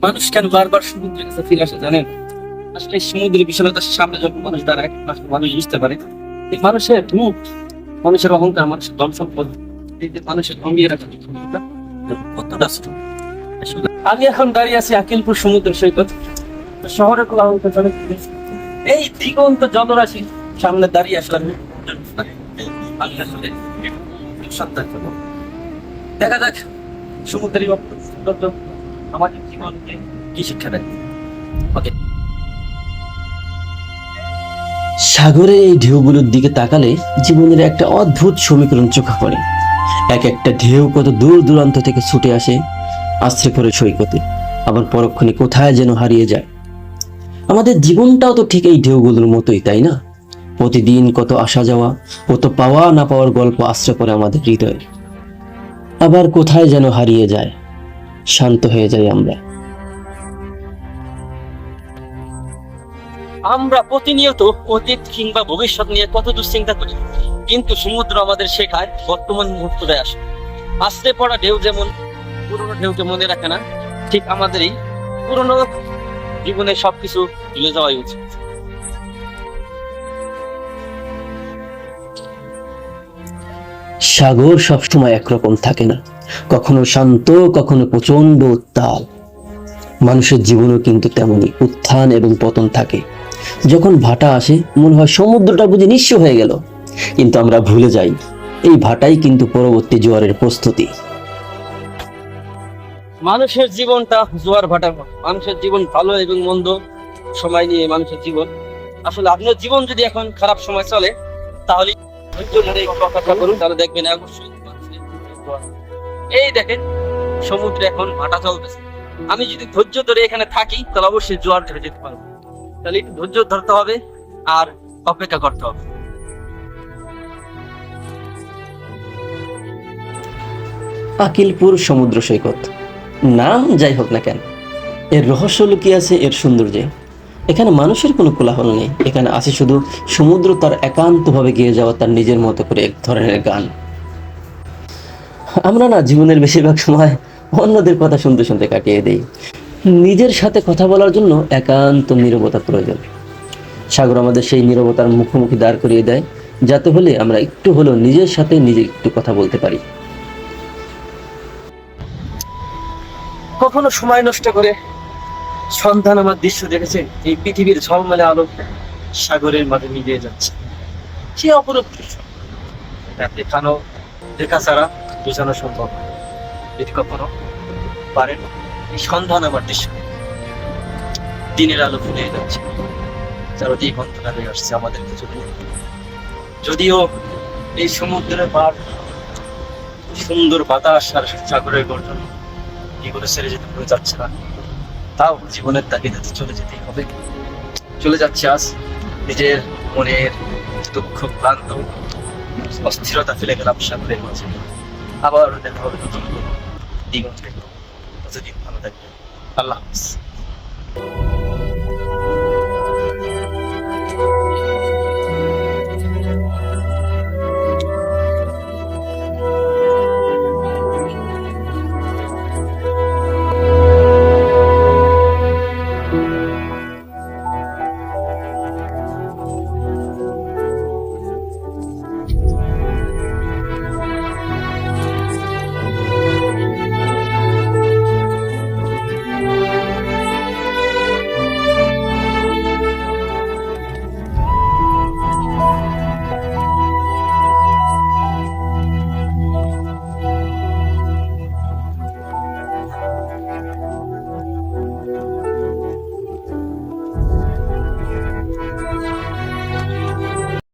মানুষ কেন বারবার সমুদ্রের কাছে ফিরে আসে জানেন? আসলে এই সমুদ্রের বিশালতার সামনে যখন মানুষ দাঁড়ায়, মানুষ বুঝতে পারে এই মানুষের মুখ, মানুষের অহংকার, মানুষের ধন সম্পদ, এই যে মানুষের ভঙ্গিয়ে রাখা ক্ষমতা কতটা ছোট। আসলে আমি এখন দাঁড়িয়ে আছি আকিলপুর সমুদ্র সৈকত। শহরের কোলাহল পেছনে এই দিগন্ত জলরাশি সামনে দাঁড়িয়ে আসলাম। আমি আসলে সন্তান করবো। দেখা যাক সমুদ্রের সৌন্দর্য আমাদের জীবনকে কি শিক্ষা দেয়। ওকে। সাগরের এই ঢেউগুলোর দিকে তাকালে জীবনের একটা অদ্ভুত সমীকরণ চোখে পড়ে। এক একটা ঢেউ কত দূর দূরান্ত থেকে ছুটে আসে, আশ্রে পড়ে সৈকতে, আবার পরক্ষণে কোথায় যেন হারিয়ে যায়। আমাদের জীবনটাও তো ঠিক এই ঢেউগুলোর মতোই, তাই না? প্রতিদিন কত আসা যাওয়া, কত পাওয়া না পাওয়ার গল্প আশ্রে পড়ে আমাদের হৃদয়ে, আবার কোথায় যেন হারিয়ে যায়, শান্ত হয়ে যাই আমরা। আমরা প্রতিনিয়ত অতীত কিংবা ভবিষ্যৎ নিয়ে কত দুশ্চিন্তা করি, কিন্তু সমুদ্র আমাদের শেখায় বর্তমান মুহূর্তে আসে। আশ্রে পড়া ঢেউ যেমন পুরোনো ঢেউকে মনে রাখে না, ঠিক আমাদের এই পুরোনো জীবনে সবকিছু ভুলে যাওয়াই উচিত। সাগর সবসময় একরকম থাকে না, কখনো শান্ত, কখনো প্রচন্ড উত্তাল। মানুষের জীবনও কিন্তু তেমনই উত্থান এবং পতন থাকে। যখন ভাটা আসে মনে হয় সমুদ্রটা বুঝি নিঃস্ব হয়ে গেল, কিন্তু আমরা ভুলে যাই এই ভাটাই কিন্তু পরবর্তী জোয়ারের প্রস্তুতি। মানুষের জীবনটা জোয়ার ভাটার মতো। মানুষের জীবন ভালো এবং মন্দ সময় নিয়ে মানুষের জীবন। আসলে আপনার জীবন যদি এখন খারাপ সময় চলে, তাহলে ধৈর্য ধরে একটু অপেক্ষা করুন, তাহলে দেখবেন অবশ্যই এই দেখেন সমুদ্রে এখন ভাটা চলতেছে। আমি যদি ধৈর্য ধরে এখানে থাকি তাহলে অবশ্যই জোয়ার ধরে যেতে পারবো। তাহলে একটু ধৈর্য ধরতে হবে আর অপেক্ষা করতে হবে। আকিলপুর সমুদ্র সৈকত নাম যাই হোক না কেন, এর রহস্য লুকিয়ে আছে এর সৌন্দর্যে। এখানে মানুষের কোনো কোলাহল নেই, এখানে আছে শুধু সমুদ্র তার একান্তভাবে গিয়ে যাওয়া তার নিজের মতো করে এক ধরনের গান। আমরা না জীবনের বেশিরভাগ সময় অন্যদের কথা শুনতে শুনতে কাটিয়ে দেই, নিজের সাথে কথা বলার জন্য একান্ত নীরবতা প্রয়োজন। সাগর আমাদের সেই নীরবতার মুখোমুখি দাঁড় করিয়ে দেয়, যাতে হলে আমরা একটু হলেও নিজের সাথে নিজে একটু কথা বলতে পারি। কখনো সময় নষ্ট করে সন্ধান আমার দৃশ্য দেখেছে, এই পৃথিবীর ঝলমলে আলো সাগরের মাঝে মিলিয়ে যাচ্ছে, সে অপরূপ দৃশ্য। দেখানো দেখা ছাড়া বোঝানো সম্ভব নয়। যদি কখনো পারেন এই সন্ধান আমার দৃশ্য, দিনের আলো ফুরিয়ে যাচ্ছে, চারদিক অন্ধকার হয়ে আসছে আমাদের কিছু দূর। যদিও এই সমুদ্রের পার, সুন্দর বাতাস আর সাগরের গর্জন এগুলো ছেড়ে যেতে মনে যাচ্ছে না, তাও জীবনের তাগিদে চলে যেতেই হবে। চলে যাচ্ছে আজ নিজের মনের দুঃখ, ক্লান্ত, অস্থিরতা ফেলে গেলাম সাগরের মাঝে। আবার দেখা হবে নতুন দিগন্তে। ততদিন ভালো থাকবে। আল্লাহ হাফেজ।